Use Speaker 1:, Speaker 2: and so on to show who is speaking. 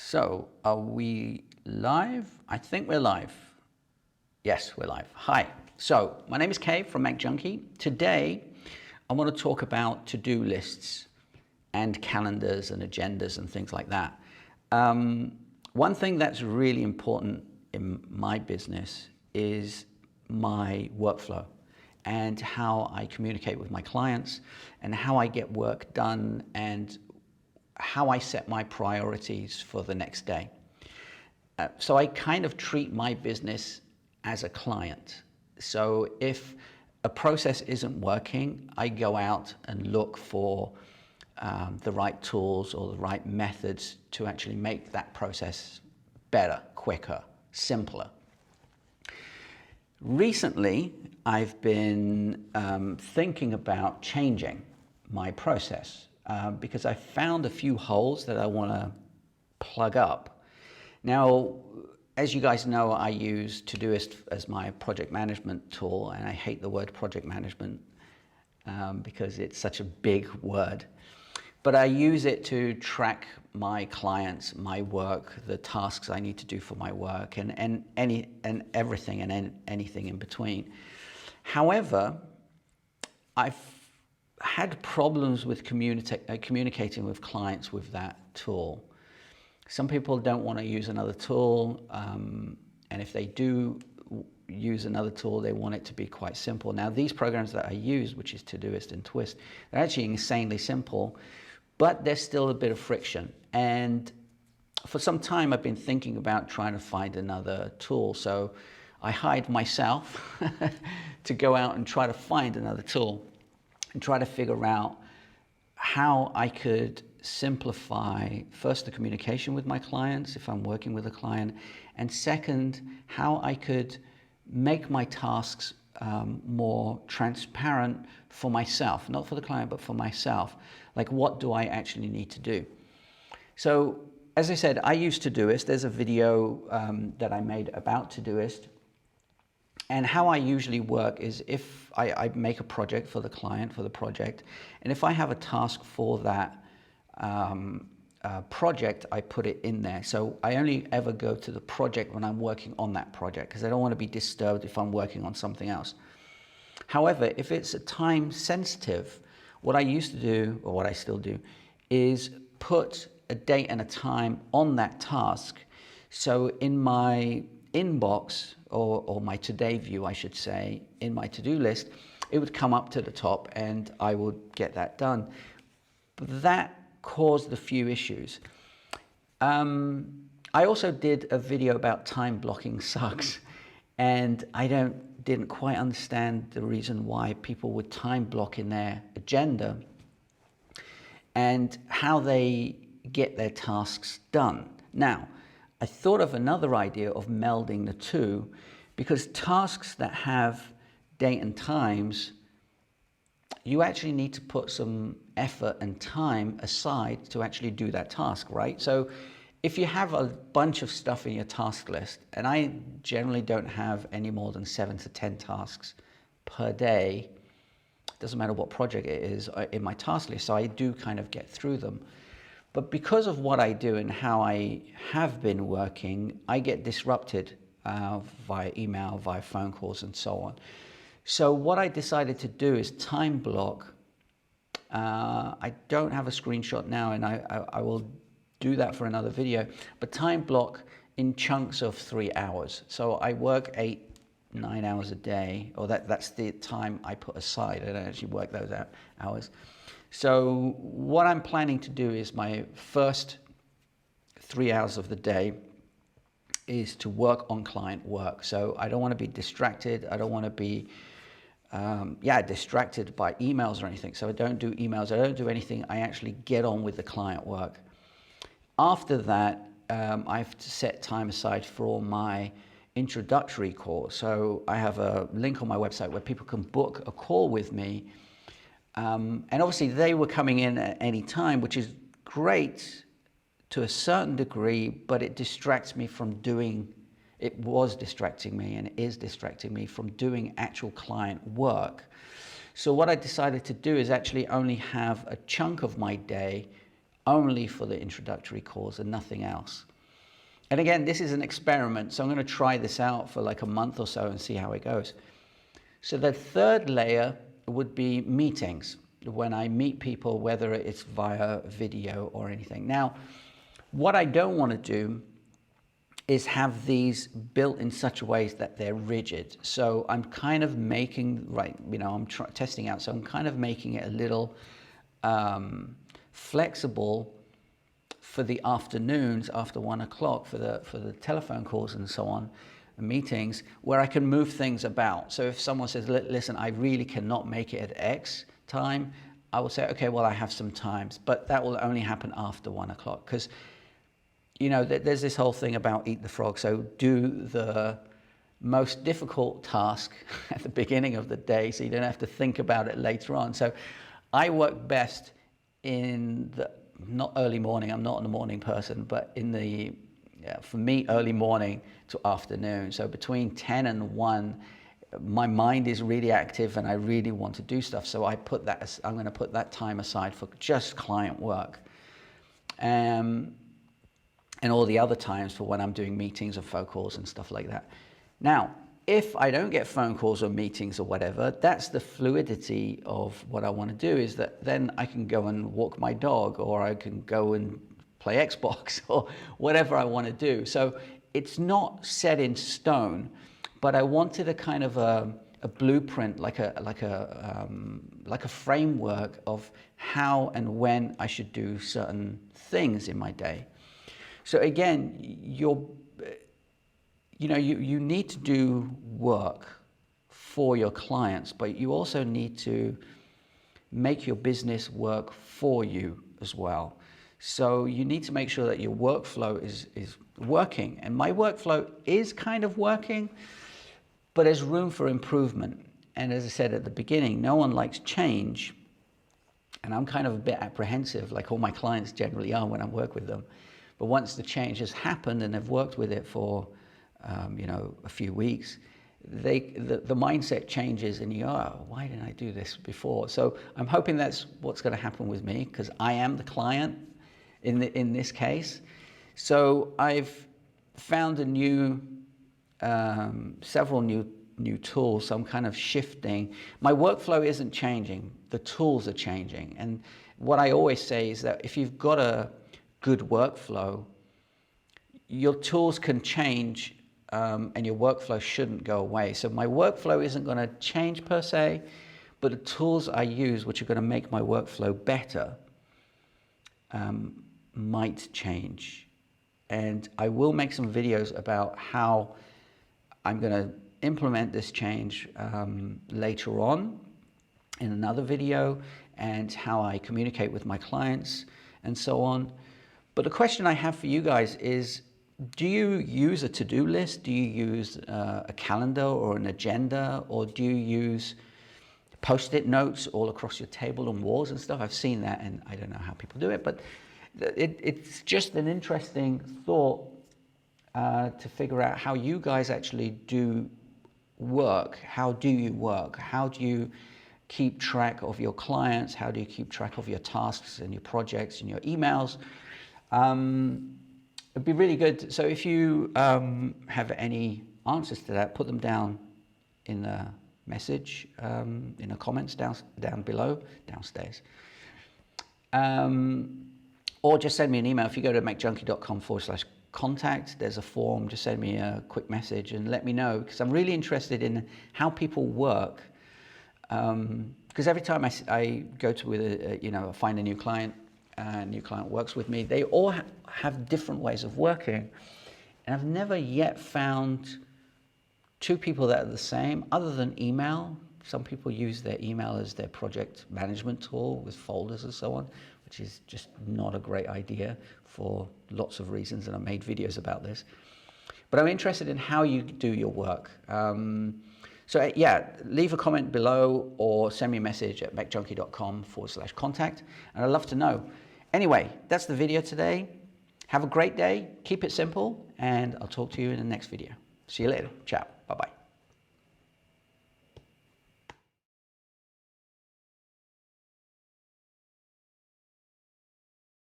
Speaker 1: So, are we live? I think we're live. Yes, we're live. Hi. So, my name is Kay from Mac Junkie. Today, I want to talk about to-do lists and calendars and agendas and things like that. One thing that's really important in my business is my workflow and how I communicate with my clients and how I get work done and how I set my priorities for the next day. So I kind of treat my business as a client. So if a process isn't working, I go out and look for the right tools or the right methods to actually make that process better, quicker, simpler. Recently, I've been thinking about changing my process because I found a few holes that I want to plug up. Now, as you guys know, I use Todoist as my project management tool, and I hate the word project management because it's such a big word. But I use it to track my clients, my work, the tasks I need to do for my work, and everything and anything in between. However, I've had problems with communicating with clients with that tool. Some people don't want to use another tool, and if they do use another tool, they want it to be quite simple. Now, these programs that I use, which is Todoist and Twist, they're actually insanely simple, but there's still a bit of friction. And for some time, I've been thinking about trying to find another tool. So I hired myself to go out and try to find another tool and try to figure out how I could simplify, first, the communication with my clients if I'm working with a client, and second, how I could make my tasks more transparent for myself, not for the client, but for myself. Like, what do I actually need to do? So, as I said, I use Todoist. There's a video that I made about Todoist. And how I usually work is if I make a project for the client, for the project, and if I have a task for that project, I put it in there. So I only ever go to the project when I'm working on that project because I don't want to be disturbed if I'm working on something else. However, if it's a time sensitive, what I used to do, or what I still do, is put a date and a time on that task. So in my inbox, or my today view, I should say, in my to-do list, it would come up to the top and I would get that done. But that caused a few issues. I also did a video about time blocking sucks, and I didn't quite understand the reason why people would time block in their agenda and how they get their tasks done. Now, I thought of another idea of melding the two, because tasks that have date and times, you actually need to put some effort and time aside to actually do that task, right? So if you have a bunch of stuff in your task list, and I generally don't have any more than 7 to 10 tasks per day, doesn't matter what project it is, in my task list, so I do kind of get through them. But because of what I do and how I have been working, I get disrupted via email, via phone calls, and so on. So what I decided to do is time block. I don't have a screenshot now, and I will do that for another video, but time block in chunks of 3 hours. So I work 8-9 hours a day, or that's the time I put aside. I don't actually work those hours. So what I'm planning to do is my first 3 hours of the day is to work on client work. So I don't want to be distracted. I don't want to be distracted by emails or anything. So I don't do emails. I don't do anything. I actually get on with the client work. After that, I have to set time aside for my introductory call. So I have a link on my website where people can book a call with me. And obviously they were coming in at any time, which is great to a certain degree, but it distracts me from doing, it was distracting me and it is distracting me from doing actual client work. So what I decided to do is actually only have a chunk of my day only for the introductory calls and nothing else. And again, this is an experiment, so I'm going to try this out for like a month or so and see how it goes. So the third layer would be meetings, when I meet people, whether it's via video or anything. Now, what I don't want to do is have these built in such a way that they're rigid. So I'm kind of making, I'm testing out, so I'm kind of making it a little flexible for the afternoons after 1 o'clock for the telephone calls and so on, meetings, where I can move things about. So if someone says, listen, I really cannot make it at X time, I will say, okay, well, I have some times, but that will only happen after 1 o'clock, because there's this whole thing about eat the frog. So do the most difficult task at the beginning of the day so you don't have to think about it later on. So I work best in the, not early morning, I'm not a morning person, but in the, for me, early morning to afternoon. So between 10 and 1, my mind is really active and I really want to do stuff. So I'm going to put that time aside for just client work. And all the other times for when I'm doing meetings or phone calls and stuff like that. Now, if I don't get phone calls or meetings or whatever, that's the fluidity of what I want to do, is that then I can go and walk my dog, or I can go and play Xbox or whatever I want to do. So it's not set in stone, but I wanted a kind of a blueprint, like a framework of how and when I should do certain things in my day. So again, you need to do work for your clients, but you also need to make your business work for you as well. So you need to make sure that your workflow is working. And my workflow is kind of working, but there's room for improvement. And as I said at the beginning, no one likes change. And I'm kind of a bit apprehensive, like all my clients generally are when I work with them. But once the change has happened and they've worked with it for, a few weeks, the mindset changes and why didn't I do this before? So I'm hoping that's what's going to happen with me, because I am the client in this case. So I've found several new tools. So I'm kind of shifting. My workflow isn't changing. The tools are changing. And what I always say is that if you've got a good workflow, your tools can change, and your workflow shouldn't go away. So my workflow isn't going to change per se, but the tools I use, which are going to make my workflow better, might change. And I will make some videos about how I'm going to implement this change later on in another video, and how I communicate with my clients and so on. But the question I have for you guys is, do you use a to-do list? Do you use a calendar or an agenda? Or do you use post-it notes all across your table and walls and stuff? I've seen that, and I don't know how people do it, but it's just an interesting thought to figure out how you guys actually do work. How do you work? How do you keep track of your clients? How do you keep track of your tasks and your projects and your emails? It'd be really good. So if you have any answers to that, put them down in the message, in the comments down below, downstairs. Or just send me an email. If you go to macjunkie.com/contact, there's a form. Just send me a quick message and let me know, because I'm really interested in how people work. Because every time I go to find a new client works with me, they all have different ways of working. And I've never yet found two people that are the same, other than email. Some people use their email as their project management tool with folders and so on, which is just not a great idea for lots of reasons, and I made videos about this. But I'm interested in how you do your work. So yeah, leave a comment below or send me a message at macjunkie.com/contact, and I'd love to know. Anyway, that's the video today. Have a great day, keep it simple, and I'll talk to you in the next video. See you later. Ciao. Bye-bye.